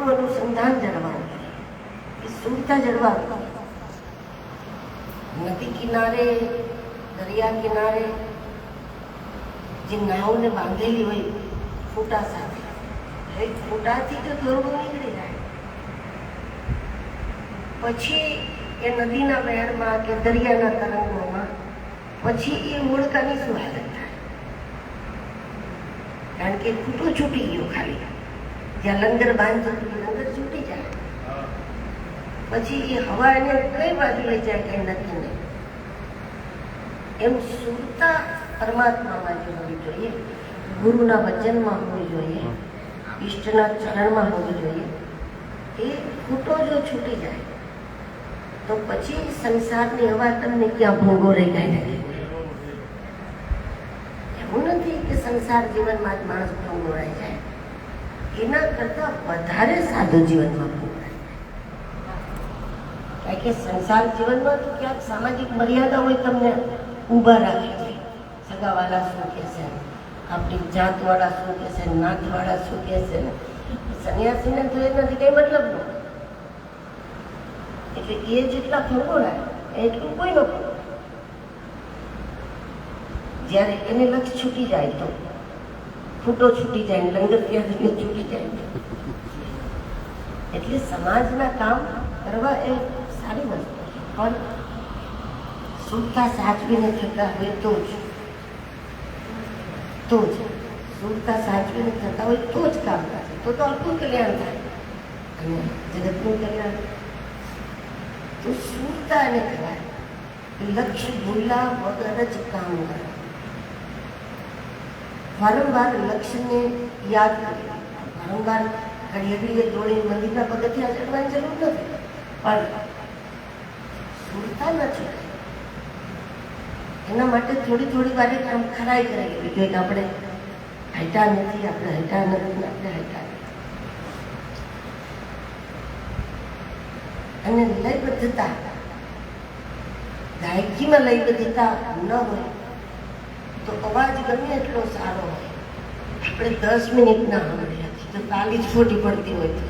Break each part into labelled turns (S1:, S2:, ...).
S1: થોડું અનુસંધાન જળવાવું જોઈએ, એ સુરતા જળવાવું. નદી કિનારે, દરિયા કિનારે જે નાવને બાંધેલી હોય ફૂટા સાથે, એ ફૂટાથી તો દોરડું નીકળી જાય. પછી એ નદીના વહેણમાં કે દરિયાના તરંગોમાં પછી એ ઓળખાની શું હાલત થાય? કારણ કે ખૂટો છૂટી ગયો. ખાલી જ્યાં લંગર બાંધો લંગર છૂટી જાય, પછી એ હવા એને કઈ બાજુ લઈ જાય કઈ નક્કી નહીં. એમ સુરતા પરમાત્મામાં જ હોવી જોઈએ, ગુરુના વચનમાં હોવી જોઈએ, ઈષ્ટના ચરણમાં હોવી જોઈએ. એ ખૂટો જો છૂટી જાય તો પછી સંસારની હવા તમને ક્યાં ભોગો રહી જાય. એવું નથી કે સંસાર જીવનમાં જ માણસ ભોગવાઈ જાય, એના કરતા વધારે સાદું જીવનમાં ભોગવાય. કારણ કે સંસાર જીવનમાં તો ક્યાંક સામાજિક મર્યાદા હોય, તમને ઊભા રાખી છે. સગાવાળા શું કહેશે, આપણી જાતવાળા શું કહેશે, નાતવાળા શું કહેશે. સન્યાસીને તો એનાથી કંઈ મતલબ ન. એટલે એ જેટલા ભોગવાય એટલું કોઈ ન ભોગવે. જ્યારે એને લક્ષ છૂટી જાય તો, ફૂટો છૂટી જાય, લંગર ત્યાં છૂટી જાય તો, એટલે સમાજના કામ કરવા એ સારી વસ્તુ છે. પણ સુરતા સાચવીને થતા હોય તો જ સુરતા સાચવીને થતા હોય તો જ કામ થાય. તો આપણું કલ્યાણ થાય અને જગતનું કલ્યાણ. તો સુરતા એને કહેવાય, લક્ષ્ય ભૂલા વગર જ કામ કરે. વારંવાર લક્ષ્યને યાદ કરી, વારંવાર ઘડીએ દોડી મંદિરના પગથિયાં ચડવાની જરૂર નથી, પણ સુરતા ન છૂટે એના માટે થોડી વારે આમ ખરાઈ કરાવી લેવી જોઈએ કે આપણે હટા નથી, આપણે હટા નથી, આપણે હટા નથી. અને લયબદ્ધતા, ગાયકીમાં લયબદ્ધતા ન હોય તો અવાજ ગમે એટલો સારો હોય, આપણે 10 મિનિટ ના સાંભળીએ તો તાલી જ ખોટી પડતી હોય તો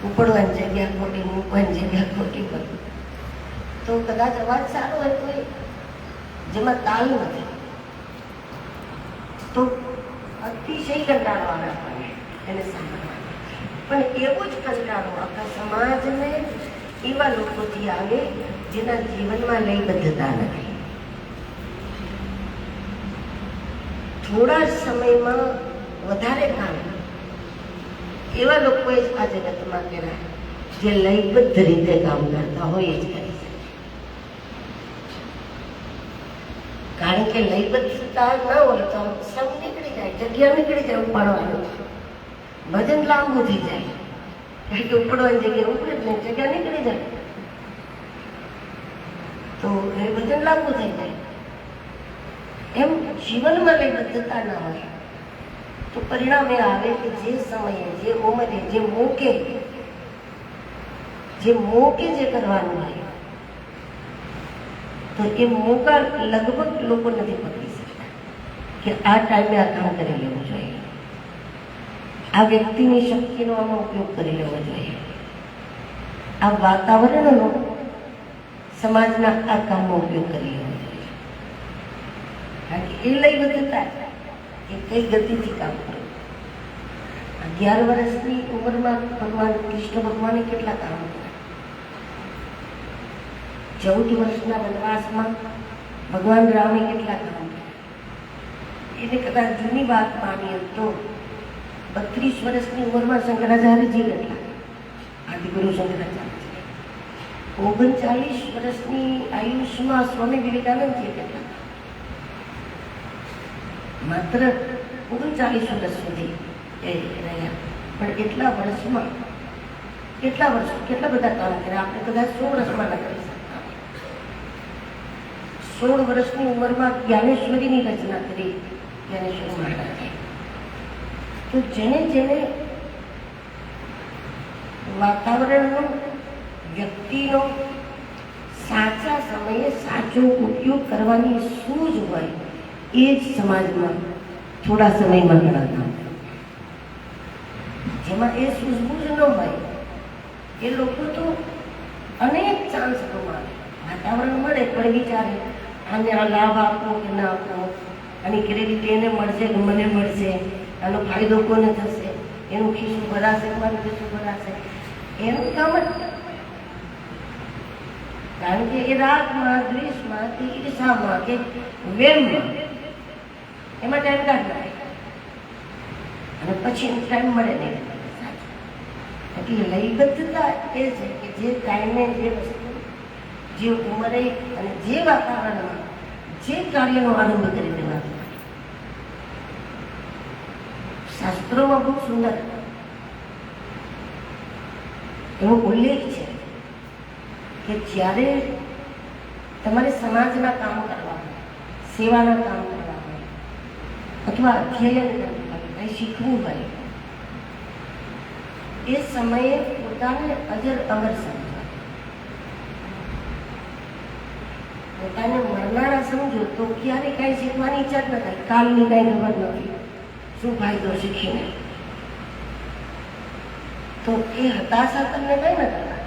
S1: ઉપડવાની જગ્યા ખોટી, મૂકવાની જગ્યા ખોટી પડતી, તો કદાચ અવાજ સારો હોય તો જેમાં તાલ નથી તો અતિશય કંટાળો આવે આપણને એને સાંભળવાનો. પણ એવો જ કંટાળો આખા સમાજને એવા લોકોથી આવે જેના જીવનમાં લયબદ્ધતા નથી. થોડા સમયમાં વધારે કામ એવા લોકોએ જ આ જગતમાં કર્યા, જે લયબદ્ધ રીતે કામ કરતા હોય એ જ કરી શકે. કારણ કે લયબદ્ધતા ના હોય તો સૌ નીકળી જાય, જગ્યા નીકળી જાય ઉપાડવાનું, ભજન લાંબુ થઈ જાય. કારણ કે ઉપડવાની જગ્યા ઉપડે જ નહીં, જગ્યા નીકળી જાય તો એ ભજન લાંબુ થઈ જાય. એમ જીવનમાં લયબદ્ધતા ના હોય તો પરિણામ એ આવે કે જે સમયે, જે ઉંમરે, જે મોકે જે કરવાનું હોય તો એ મોકા લગભગ લોકો નથી પકડી શકતા કે આ ટાઈમે આ કામ કરી લેવું જોઈએ, આ વ્યક્તિની શક્તિનો આમાં ઉપયોગ કરી લેવો જોઈએ, આ વાતાવરણનો સમાજના આ કામમાં ઉપયોગ કરી લેવો જોઈએ. કારણ કે એ લયબદ્ધતા એ કઈ ગતિથી કામ કરે. 11 વર્ષની ઉંમરમાં ભગવાન કૃષ્ણ ભગવાને કેટલા કામ કર્યા. 14 વર્ષના વનવાસમાં ભગવાન રામે કેટલા કામ કર્યા. એને કદાચ જૂની વાત માનીએ તો 32 વર્ષની ઉંમરમાં શંકરાચાર્યજી કેટલા, આદિગુરુ શંકરાચાર્ય. 39 વર્ષની આયુષ્યમાં સ્વામી વિવેકાનંદજી કેટલા, માત્ર 39 વર્ષ સુધી એ રહ્યા. પણ એટલા વર્ષમાં કેટલા બધા કામ કર્યા. આપણે કદાચ 100 વર્ષમાં ન કરી શકતા. 16 વર્ષની ઉંમરમાં જ્ઞાનેશ્વરીની રચના કરી જ્ઞાનેશ્વર મહારાજે. તો જેને વાતાવરણનો, વ્યક્તિનો સાચા સમયે સાચો ઉપયોગ કરવાની સૂઝ હોય એ જ સમાજમાં થોડા સમયમાં ઘણા કામ. જેમાં એમાં એ સૂઝબૂઝ ન હોય એ લોકો તો અનેક ચાન્સ ગુમાવે. વાતાવરણ મળે પણ વિચારે આને આ લાભ આપવો કે ના આપવો, આની ક્રેડિટ એને મળશે કે મને મળશે, આનો ફાયદો કોને થશે, એનું ખિસ્સું ભરાશે, મારું ખિસ્સું ભરાશે, એનું કામ જ. કારણ કે એ રાગમાં, દ્વેષમાં, કે ઈર્ષામાં કે વેમમાં એમાં ટાઈમ કાઢ અને પછી એનો ટાઈમ મળે નહીં. એટલે લયબદ્ધતા એ છે કે જે ટાઈમે જે વસ્તુ, જે ઉંમરે અને જે વાતાવરણમાં જે કાર્યનો આરંભ કરી દેવાનો. શાસ્ત્રોમાં બહુ સુંદર એવો ઉલ્લેખ છે કે જ્યારે તમારે સમાજના કામ કરવા હોય, સેવાના કામ કરવા હોય, અથવા અધ્યયન કરવું હોય, કંઈ શીખવું હોય, એ સમયે પોતાને અજર અમર સમજવા. પોતાને મરનારા સમજો તો ક્યારે કાંઈ શીખવાની ઈચ્છા જ ન થાય. કાલની કાંઈ ખબર નથી, શું ફાયદો શીખીને? તો એ હતાશા તમને કઈ ન કરવા.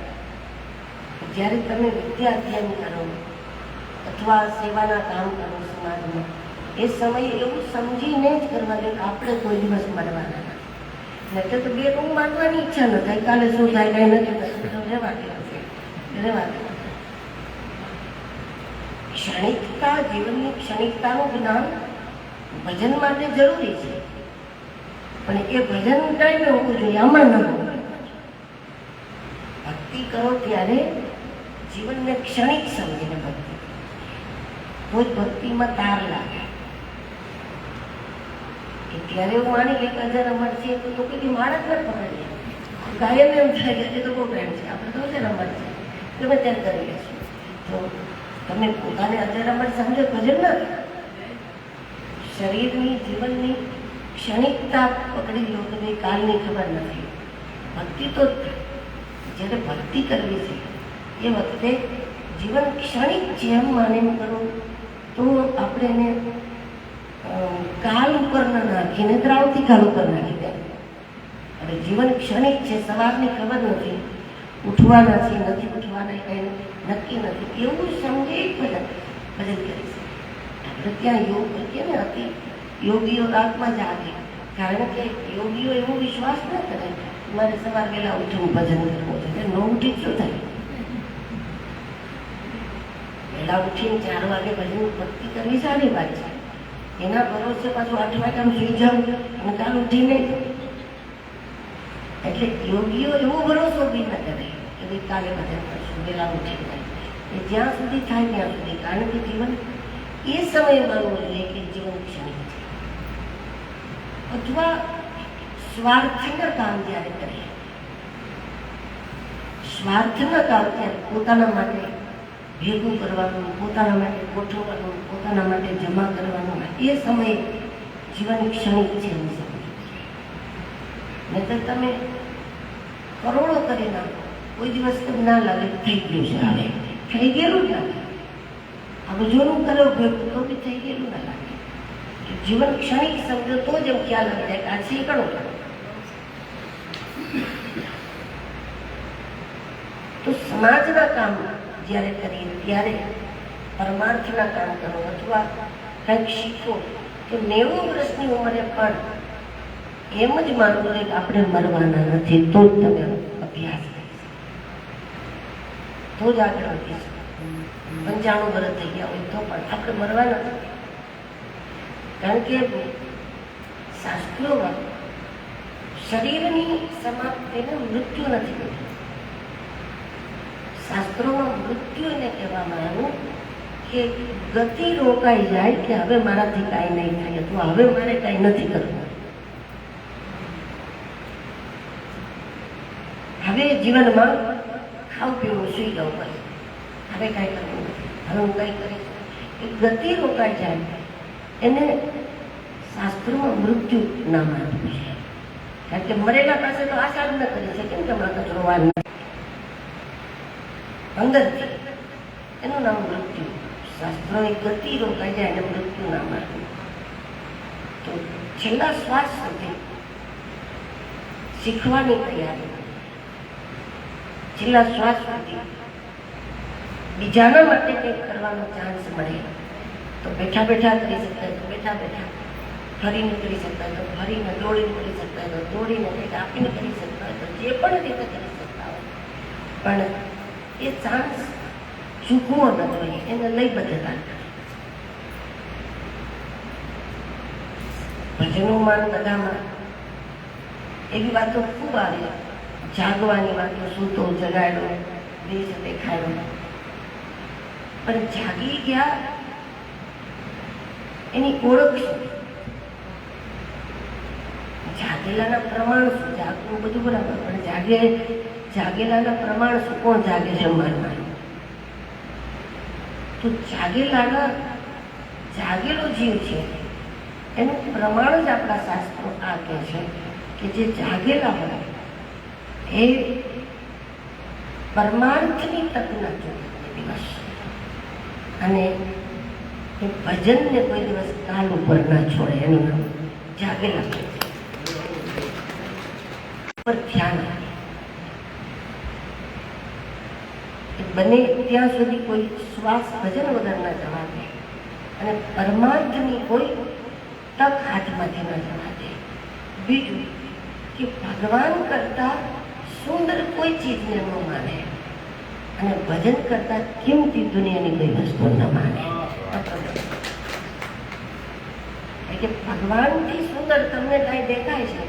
S1: જ્યારે તમે વિદ્યા અધ્યયન કરો અથવા સેવાના કામ કરો સમાજમાં, એ સમયે એવું સમજીને જ કરવા જોઈએ કે આપણે કોઈ દિવસ મરવાના નથી. નહીં તો બે રૂમ માનવાની ઈચ્છા ન થાય. કાલે શું થાય કઈ નથી રહેવા દેવા. ક્ષણિકતા, જીવનની ક્ષણિકતાનું જ્ઞાન ભજન માટે જરૂરી છે, પણ એ ભજન ટાઈમે હોવું જોઈએ, આમાં ન હોવું. ભક્તિ કરો ત્યારે જીવનને ક્ષણિક સમજીને ભક્તિ, કોઈ ભક્તિમાં તાર લાગે કે ત્યારે હું માની લે કે અજર અમર છે તો કોઈ માણસ ન પકડીએ. ગાયન એમ થાય કે તો બહુ ટાઈમ છે, આપણે તો અજર અમર છે, તમે ત્યારે કરી લેશું. તો તમે પોતાને અજર અમર સમજો ભજન ના. શરીરની, જીવનની ક્ષણિકતા પકડી લો તો કાલની ખબર નથી. ભક્તિ તો જ્યારે ભક્તિ કરવી છે એ વખતે જીવન ક્ષણિક છે એમ માનીને કરો તો આપણે એને કાલ ઉપર ન નાખીને આવતીકાલ ઉપર નાખી દે. અને જીવન ક્ષણિક છે, સવારની ખબર નથી, ઉઠવાના છે નથી ઉઠવાના કંઈ નક્કી નથી, એવું સમજે ભજન કરી છે. આપણે ત્યાં યોગ કરીએ ને, અતિ યોગીઓ રાતમાં જાગે, કારણ કે યોગીઓ એવો વિશ્વાસ ન કરે મારે સવાર વહેલા ઉઠીને ભજન કરવું છે. ન ઉઠી શું થાય? વહેલા ઉઠીને 4 વાગે ભજન ભક્તિ કરવી સારી વાત છે. એના ભરોસે પાછું 8 વાગ્યામાં સુઈ જાઉં અને કાલ ઉઠીને. એટલે યોગીઓ એવો ભરોસો બી ન કરે કે ભાઈ કાલે ભજન કરશું, વહેલા ઉઠી જાય. એ જ્યાં સુધી થાય ત્યાં સુધી. કારણ કે જીવન એ સમયે માનવું જોઈએ કે જીવન ક્ષણિક છે. અથવા સ્વાર્થના કામ જ્યારે કરીએ, સ્વાર્થના કામ ત્યારે પોતાના માટે ભેગું કરવાનું, પોતાના માટે ગોઠવવાનું, પોતાના માટે જમા કરવાનું, એ સમયે જીવન ક્ષણિક છે એવું સમજો. નહીં તો તમે કરોડો કરી નાખો, કોઈ દિવસ તો ના લાગે થઈ ગયું છે, આવે થઈ ગયેલું જ લાગે. આ બધું કરો ભેગું તો બી થઈ ગયેલું ના લાગે. જીવન ક્ષણિક સમજો તો જ એમ ખ્યાલ આવી જાય કે આ શીખણો. તો સમાજના કામ જ્યારે કરીએ ત્યારે પરમાર્થના કામ કરો અથવા કંઈક શીખો તો 90 વર્ષની ઉંમરે પણ એમ જ માનવું જોઈએ કે આપણે મરવાના નથી, તો જ તમે અભ્યાસ કરી શકો, તો જ આગળ વધી શકો. 95 વર્ષ થઈ ગયા હોય તો પણ આપણે મરવાના નથી. કારણ કે શાસ્ત્રોમાં શરીરની સમાપ્તિને મૃત્યુ નથી કહ્યું. શાસ્ત્રોમાં મૃત્યુ એને કહેવામાં આવ્યું કે ગતિ રોકાઈ જાય કે હવે મારાથી કાંઈ નહીં થાય અથવા હવે મારે કાંઈ નથી કરવું, હવે જીવનમાં ખાવ પીવું સુઈ જવું, બસ હવે કાંઈ કરવું નથી, હવે હું કંઈ કરીશ. એ ગતિ રોકાઈ જાય એને શાસ્ત્રોમાં મૃત્યુ નામ આપ્યું છે. કારણ કે મરેલા પાસે તો આશા જ ન કરી શકે ને કે હમણાં કચરો વાર અંદરથી, એનું નામ મૃત્યુ. શાસ્ત્રોની ગતિ રોકાઈ જાય એને મૃત્યુ નામ આપ્યું. તો છેલ્લા શ્વાસ સુધી શીખવાની તૈયારી, છેલ્લા શ્વાસ સુધી બીજાના માટે કંઈક કરવાનો ચાન્સ મળે તો બેઠા બેઠા કરી શકતા, તો બેઠા બેઠા ફરીને કરી શકતા, તો ફરીને દોડીને કરી શકતા, તો દોડીને કંઈક આપીને કરી શકતા, તો જે પણ રીતે કરી શકતા હોય, પણ એ ચાન્સ ચૂકવો ન જોઈએ, એને લઈ બદલતા. ભજનોમાં બધામાં એવી વાતો ખૂબ આવે, જાગવાની વાતો, સૂતો જગાડો, દેશ દેખાડો, પણ જાગી ગયા એની ઓળખ શું? જાગેલાના પ્રમાણ શું? જાગવું બધું બરાબર, પણ જાગેલાના પ્રમાણ શું? કોણ જાગે છે મનમાં? તો જાગેલો જીવ છે એનું પ્રમાણ જ આપણા શાસ્ત્રો આ કહે છે કે જે જાગેલા હોય એ પરમાર્થની તકના દિવસ, અને એ ભજનને કોઈ દિવસ કાલ ઉપર ના છોડે, એનું નામ જાગેલા પર ધ્યાન આપે. બને ત્યાં સુધી કોઈ શ્વાસ ભજન વગર ના જવા દે, અને પરમાર્થની કોઈ તક હાથમાંથી ન જવા દે. બીજું કે ભગવાન કરતા સુંદર કોઈ ચીજને ન માને, અને ભજન કરતા કિંમતી દુનિયાની કોઈ વસ્તુ ન માને. કે ભગવાનથી સુંદર તમને કાંઈ દેખાય છે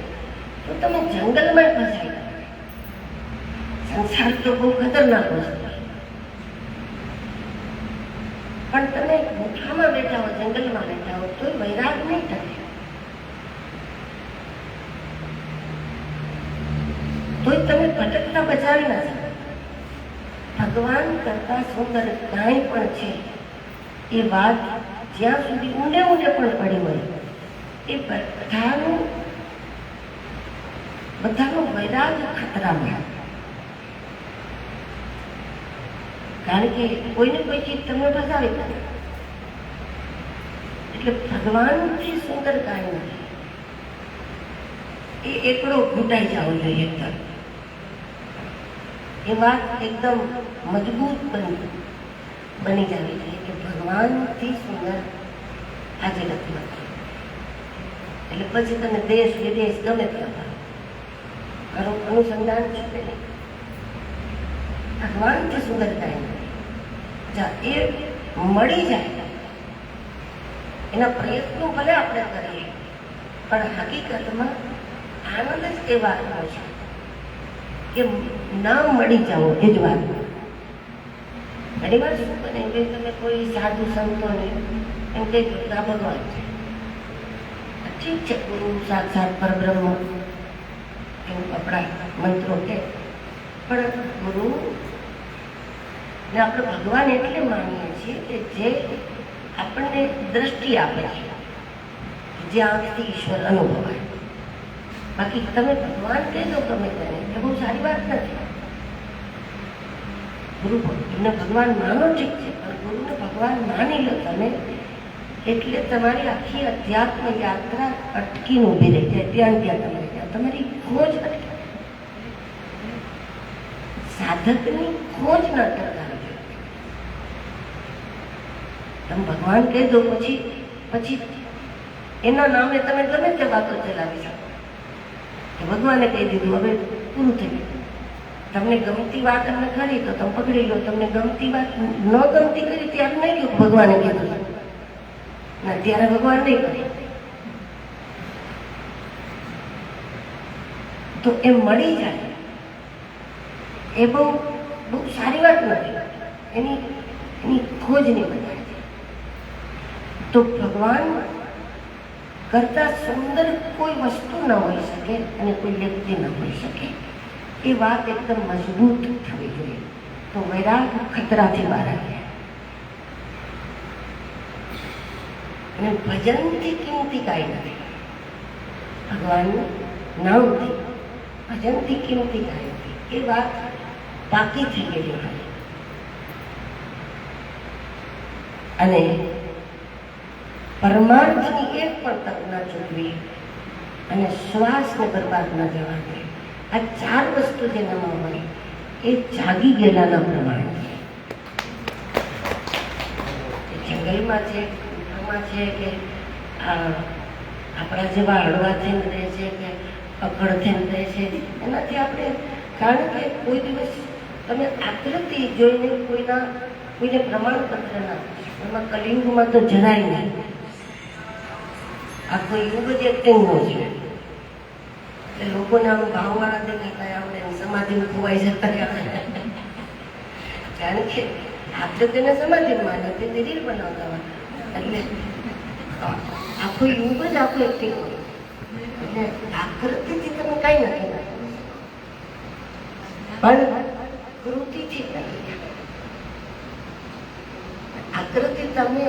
S1: તો તમે જંગલમાં ફસાઈ ગયા. સંસાર તો બહુ ખતરનાક વસ્તુ, પણ તમે ગુફામાં બેઠા હો, જંગલમાં બેઠા હો, તો વૈરાગ નહીં થાય, તોય તમે ભટકતા બચાવી ના શકો. ભગવાન કરતા સુંદર કાંઈ પણ છે એ વાત જ્યાં સુધી ઊંડે ઊંડે પણ પડી હોય, એ બધાનો વૈરાગ ખતરામાં. કારણ કે કોઈને કોઈ ચીજ તમને ફસાવી દે, એટલે ભગવાનથી સુંદર કાંઈ નથી. એ એકડો ઘૂંટાઈ જવો જોઈએ એકદમ. એ વાત એકદમ મજબૂત બની જવી જોઈએ કે ભગવાનથી સુંદર આજે નથી. એટલે પછી તમે દેશ વિદેશ ગમે ત્યાં મારું અનુસંધાન છે નહીં, ભગવાનથી સુંદર કાંઈ નથી. એ મળી જાય એના પ્રયત્નો ભલે આપણે કરીએ, પણ હકીકતમાં આનંદ જ એ વાતનો છે કે ના મળી જાઓ. એ જ વાત ઘણી વાર શું બને કે તમે કોઈ સાધુ સંતોને એમ કહી દો આ ભગવાન છે, ઠીક છે, ગુરુ સાક્ષાત પરબ્રહ્મ એવું આપણા મંત્રો કે, પણ ગુરુ ને આપણે ભગવાન એટલે માનીએ છીએ કે જે આપણને દ્રષ્ટિ આપે છે, જે આંખથી ઈશ્વર અનુભવાય. બાકી તમે ભગવાન કહી દો ગમે તેને, એ બહુ સારી વાત નથી. ગુરુને ભગવાન માનો ઠીક છે, પણ ગુરુને ભગવાન માની લો તમે, એટલે તમારી આખી અધ્યાત્મ યાત્રા અટકીને ઊભી રહી જાય. ત્યાં તમારી ખોજ અટકે. સાધકની ખોજ ન કરતા. તમે ભગવાન કહી દો પછી એના નામે તમે ગમે તે વાતો ચલાવી શકો. ભગવાને કહી દીધું, હવે પૂરું થઈ ગયું. તમને ગમતી વાત એમને કરી તો તમે પકડી લો, તમને ગમતી વાત ન ગમતી કરી ત્યારે નહીં લો ભગવાને કીધું ના, ત્યારે ભગવાન નહીં કરે. તો એ મળી જાય એ બહુ સારી વાત નથી. એની ખોજ નહીં બતાવે. તો ભગવાન કરતા સુંદર કોઈ વસ્તુ ન હોઈ શકે અને કોઈ વ્યક્તિ ન હોઈ શકે. એ વાત એકદમ મજબૂત થવી જોઈએ. તો વૈરાગ ખતરાથી બહાર આવે. અને ભજનથી કિંમતી કાંઈ નથી. ભગવાનનું નામથી ભજનથી કિંમતી કાંઈ નથી. એ વાત પાકી થઈ ગયેલી હોય. અને પરમાર્થની એક પણ તક ન ચૂકવી અને શ્વાસને બરબાદ ન જવા દે. આ 4 વસ્તુ જેનામાં હોય એ જાગી ગયેલાના પ્રમાણ છે. જંગલમાં છે, કુટુંબમાં છે, કે આપણા જેવા હળવા થઈને રહે છે કે અકળ થઈને રહે છે, એનાથી આપણે, કારણ કે કોઈ દિવસ તમે આકૃતિ જોઈને કોઈને પ્રમાણપત્ર ના, એમાં કલિયુગમાં તો જરાય નહીં. આ કોઈ યુગ જ એક્ટિંગનો છે. એટલે લોકોને આમ ભાવવાળા દેખાતા આપણે સમાધિ ખોવાઈ જતા, કારણ કે આપણે તેને સમાધિ માને તેને રીલ બનાવતા હોય. એટલે આખો યુગ જ આખું એક્ટિંગ હોય. એટલે આકૃતિથી તમે કાંઈ નથી કરતા, પણ કૃતિથી કરી. આકૃતિ તમે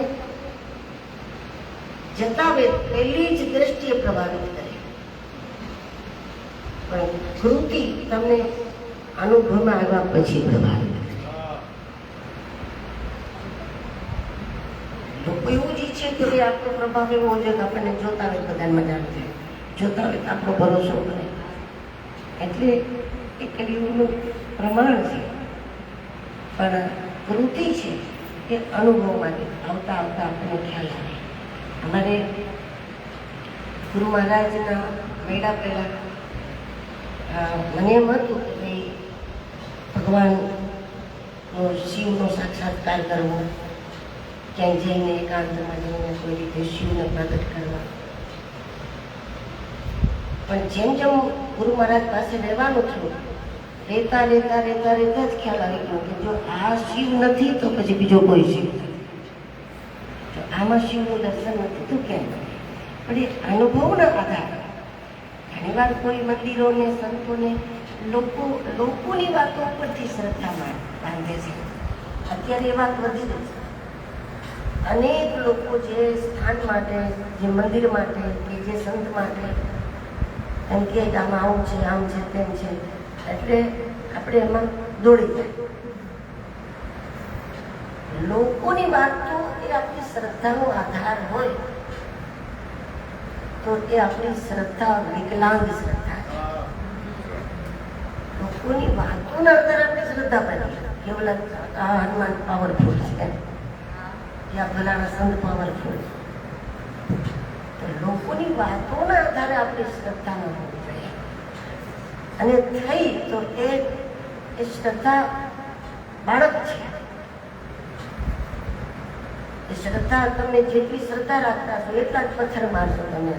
S1: જતાવે પહેલી જ દ્રષ્ટિએ પ્રભાવિત કરે, પણ કૃતિ તમને અનુભવમાં આવ્યા પછી પ્રભાવિત કરે. લોકો એવું જ ઈચ્છે કે ભાઈ આપણો પ્રભાવ એવો હોય કે આપણને જોતા હોય બધાને મજા આવે, જોતા હોય તો આપણો ભરોસો કરે. એટલે એ કલિયુગનું પ્રમાણ છે, પણ કૃતિ છે એ અનુભવમાંથી આવતા આવતા આપણને ખ્યાલ આવે. અમારે ગુરુ મહારાજના મેળા પહેલા મને એમ હતું કે ભાઈ ભગવાનનો શિવનો સાક્ષાત્કાર કરવો, ક્યાંય જઈને એકાંતમાં જઈને કોઈ રીતે શિવને પ્રગટ કરવા. પણ જેમ જેમ ગુરુ મહારાજ પાસે રહેવાનું થયું, રહેતા જ ખ્યાલ આવી ગયો કે જો આ શિવ નથી તો પછી બીજો કોઈ શિવ નથી. જો આમાં શિવનું દર્શન નથી તો કેમ? પણ એ અનુભવના આધારે ઘણીવાર કોઈ મંદિરોને, સંતોને લોકોની વાતો ઉપરથી શ્રદ્ધામાં બાંધે છે. અત્યારે એ વાત વધી રહી છે. અનેક લોકો જે સ્થાન માટે, જે મંદિર માટે કે જે સંત માટે એમ કે આમાં આવું છે, આમ છે, તેમ છે, એટલે આપણે એમાં દોડી જાય. લોકોની વાત તો એ આપણી શ્રદ્ધાનો આધાર હોય તો એ આપણી શ્રદ્ધા વિકલાંગ શ્રદ્ધા છે. લોકોની વાતોના આધારે આપણી શ્રદ્ધા બની કેવું લાગે, આ હનુમાન પાવરફુલ છે, યા ફલાણા સંત પાવરફુલ. તો લોકોની વાતોના આધારે આપણી શ્રદ્ધા ન હોવી જોઈએ. અને થઈ તો એ શ્રદ્ધા બાળક છે. એ શ્રદ્ધા, તમે જેટલી શ્રદ્ધા રાખતા છો એટલા જ પથ્થર મારશો તમે,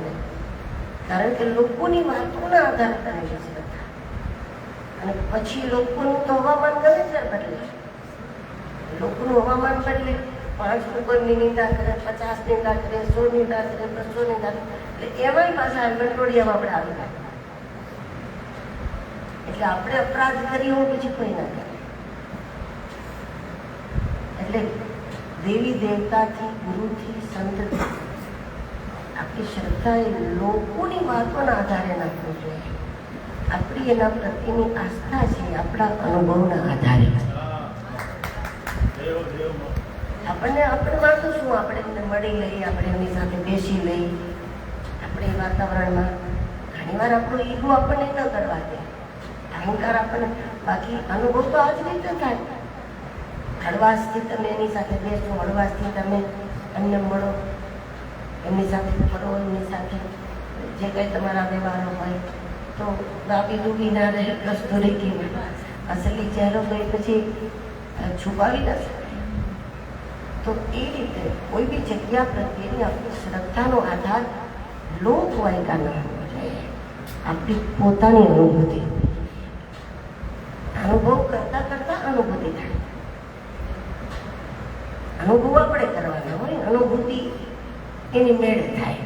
S1: કારણ કે લોકોની વાતોના આધારે કરેલી શ્રદ્ધા. અને પછી લોકોનું તો હવામાન ગમે ત્યારે બદલે. લોકોનું હવામાન બદલે, 5 લોકોની નિંદા કરે, 50 નિંદા કરે, 100 નિંદા કરે, 200 નિંદા કરે, એટલે એમાંય પાછા કંટ્રોલિયામાં આપણે આવી જાય. એટલે આપણે અપરાધ કરી હોય પછી કોઈ ના કરે. એટલે દેવી દેવતાથી, ગુરુથી, સંતથી આપણી શ્રદ્ધા એ લોકોની વાતોના આધારે નાખવું જોઈએ. આપણી એના પ્રત્યેની આસ્થા છે આપણા અનુભવના આધારે. આપણે વાતો શું, આપણે એમને મળી લઈએ, આપણે એમની સાથે બેસી લઈ, આપણે એ વાતાવરણમાં ઘણીવાર આપણો ઈગો આપણને ન કરવા દે, અહંકાર આપણને. બાકી અનુભવ તો આ જ રીતે થાય. હળવાશથી તમે એની સાથે બેસો, હળવાશથી તમે એમને મળો, એમની સાથે ફરો, એમની સાથે જે કંઈ તમારા વ્યવહારો હોય તો દાબી ના રહે, કસ્તુરી કેવું અસલી ચહેરો તો એ પછી છુપાવી ના શકે. તો એ રીતે કોઈ બી જગ્યા પ્રત્યેની આપણી શ્રદ્ધાનો આધાર લોકવાયકા ન હોવો જોઈએ. આપણી પોતાની અનુભૂતિ, અનુભવ કરતા કરતા અનુભૂતિ થાય. અનુભવ આપણે કરવાના હોય, અનુભૂતિ એની મેળે થાય.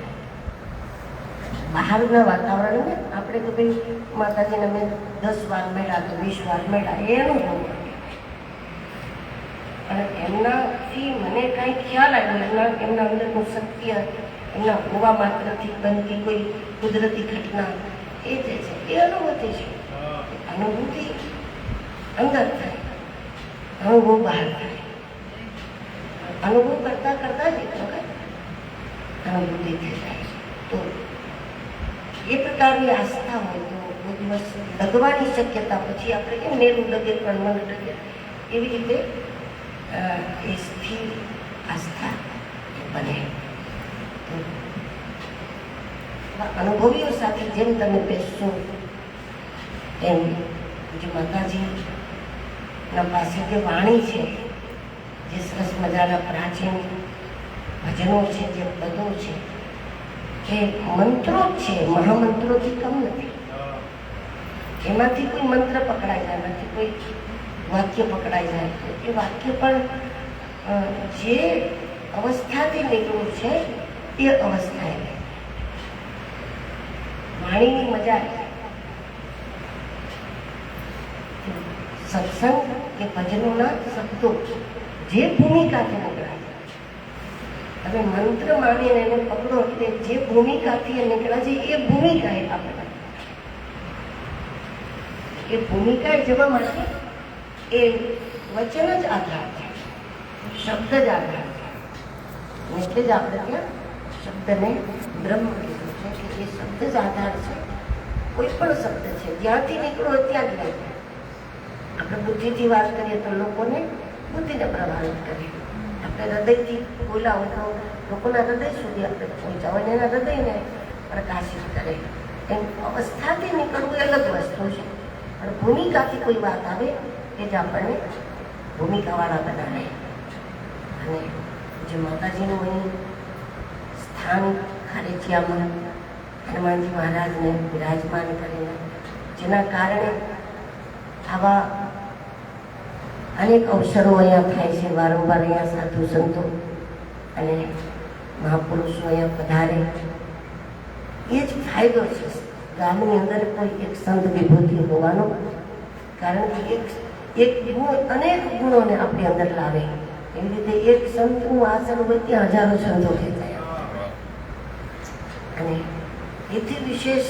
S1: બહારના વાતાવરણને આપણે તો ભાઈ માતાજીને મેં 10 વાર મળ્યા કે 20 વાર મળ્યા એ અનુભવ. અને એમનાથી મને કાંઈ ખ્યાલ આવ્યો, એમના અંદરનું સત્ય, એમના હોવા માત્રથી બનતી કોઈ કુદરતી ઘટના, એ જે છે એ અનુભૂતિ છે. અનુભૂતિ અંદર થાય, અનુભવ બહાર થાય. અનુભવ કરતા કરતા જ એક વખત અનુભૂતિ થઈ જાય. તો એ પ્રકારની આસ્થા હોય તો કોઈ દિવસ ડગવાની શક્યતા, પછી આપણે કેમ મેરું ડગે પણ મન ડગે, એવી રીતે એ સ્થિર આસ્થા બને. અનુભવીઓ સાથે જેમ તમે બેસશો એમ જે માતાજીના પાસે જે વાણી છે, જે સરસ મજાના પ્રાચીન ભજનો છે, જે પદો છે, એ મંત્રો જ છે, મહામંત્રોથી કમ નથી. એમાંથી કોઈ મંત્ર પકડાઈ જાય નથી, કોઈ વાક્ય પકડાઈ જાય. એ વાક્ય પણ જે અવસ્થાથી નીકળ્યું છે એ અવસ્થાએ વાણીની મજા. સત્સંગ કે ભજનોના શબ્દો જે ભૂમિકાથી નીકળાય, તમે મંત્ર માનીને એને પકડો એટલે જે ભૂમિકાથી નીકળ્યા છે એ ભૂમિકા આપણે એ ભૂમિકાએ જવા માટે એ વચન જ આધાર છે, શબ્દ જ આધાર છે. એટલે જ આપણે ત્યાં શબ્દને બ્રહ્મ કીધું છે કે એ શબ્દ જ આધાર છે. કોઈ પણ શબ્દ છે જ્યાંથી નીકળો ત્યાં જ નહીં. આપણે બુદ્ધિથી વાત કરીએ તો લોકોને બુદ્ધિને પ્રભાવિત કરીએ. આપણે હૃદયથી બોલાવો તો લોકોના હૃદય સુધી આપણે પહોંચાવો અને એના હૃદયને પ્રકાશિત કરે. એમ અવસ્થાથી નીકળવું એ અલગ વસ્તુ છે, પણ ભૂમિકાથી કોઈ વાત આવે એ જ આપણને ભૂમિકાવાળા બનાવે. અને જે માતાજીનું અહીં સ્થાન ખારેચિયામાં હનુમાનજી મહારાજને બિરાજમાન કરીને, જેના કારણે આવા અનેક અવસરો અહીંયા થાય છે. વારંવાર અહીંયા સાધુ સંતો અને મહાપુરુષો અહીંયા પધારે. એ જ ફાયદો છે ગામની અંદર કોઈ એક સંત વિભૂતિ હોવાનો. કારણ કે એક ગુણ અનેક ગુણોને આપણી અંદર લાવે. એવી રીતે એક સંતનું આસન હોય ત્યાં હજારો સંતો ખેંચાય. અને એથી વિશેષ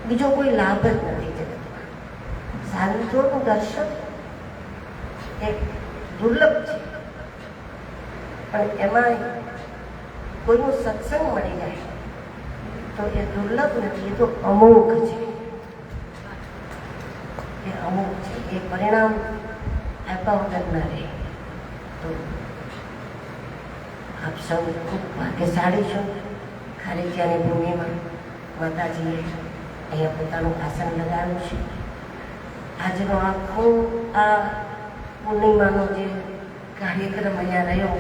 S1: બીજો કોઈ લાભ જ નથી જગતમાં. સાધુઓનું દર્શન એક દુર્લભ છે, પણ એમાં કોઈનું સત્સંગ મળી જાય તો એ દુર્લભ નથી, એ તો અમોઘ છે. એ અમોઘ છે, એ પરિણામ આપ્યા વગર ના રહે. તો આપ સૌ ખૂબ ભાગ્યશાળી છો. ખારેચિયાની ભૂમિમાં માતાજીએ અહીંયા પોતાનું આસન લગાવ્યું છે. આજનો આખો આ પૂર્ણિમાનો જે કાર્યક્રમ અહીંયા રહ્યો,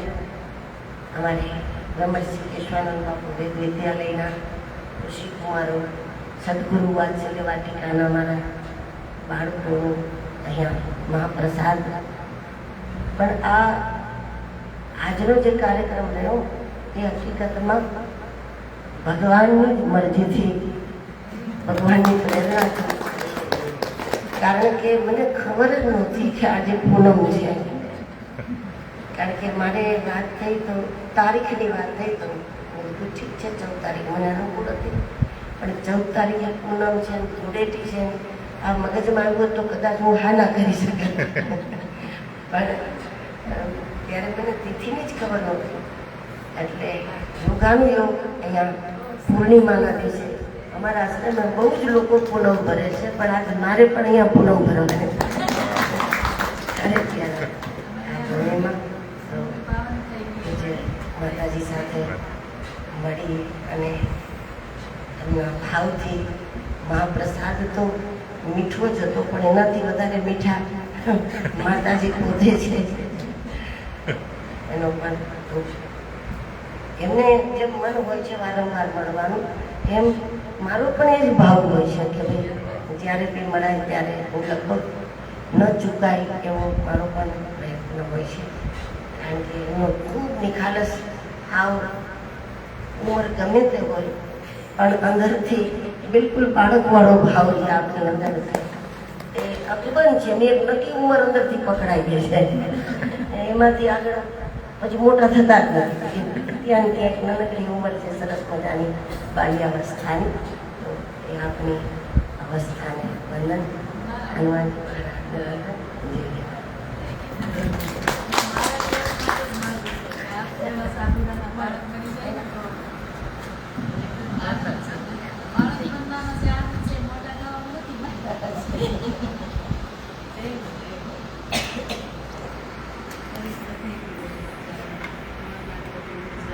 S1: અમારે બ્રહ્મશ્રી કેશવાનંદ બાપુ વેદ વિદ્યાલયના ઋષિકુમારો, સદગુરુ વાત્સલ્ય વાટિકાના અમારા બાળકોનું અહીંયા મહાપ્રસાદ. પણ આજનો જે કાર્યક્રમ રહ્યો એ હકીકતમાં ભગવાનની મરજીથી, ભગવાનની પ્રેરણાથી. કારણ કે મને ખબર જ નહોતી કે આજે પૂનમ છે. કારણ કે મારે વાત થઈ તો તારીખની વાત થઈ તો ઠીક છે 14 તારીખ મને અનુકૂળ હતી, પણ 14 તારીખે પૂનમ છે, ધૂળેટી છે. આ મગજમાં આવ્યું તો કદાચ હું હા ના કરી શકે, પણ ત્યારે મને તિથિની જ ખબર નહોતી. એટલે યોગાનું યોગ અહીંયા પૂર્ણિમાના દિવસે અમારા આશ્રમમાં બહુ જ લોકો પૂનમ ભરે છે, પણ આજે મારે પણ અહીંયા પૂનમ ભરવાની. અરે ત્યારે આ પૂર્ણિમા માતાજી સાથે મળી અને એમના ભાવથી મહાપ્રસાદ તો મીઠો જ હતો, પણ એનાથી વધારે મીઠા માતાજી પોતે છે. એનો પણ એમને જેમ મન હોય છે વારંવાર મળવાનું, એમ મારો પણ એ જ ભાવ હોય છે કે ભાઈ જ્યારે કંઈ મળાય ત્યારે હું લગભગ ન ચૂકાય એવો મારો પણ પ્રયત્ન હોય છે. કારણ કે એનો ખૂબ નિખાલસ આવ ઉંમર ગમે તે હોય, પણ અંદરથી બિલકુલ બાળકવાળો ભાવ જે આપણી અંદર થાય એ અકબંધ છે. મેં એક નક્કી ઉંમર અંદરથી પકડાઈ ગઈ છે, એમાંથી આગળ પછી મોટા થતા જ નથી. ત્યાં એક નાનકડી ઉંમર છે સરસ મજાની બાલ્યાવસ્થાની. તો એ આપણી અવસ્થાને વંદન હનુમાનજી મહારાજને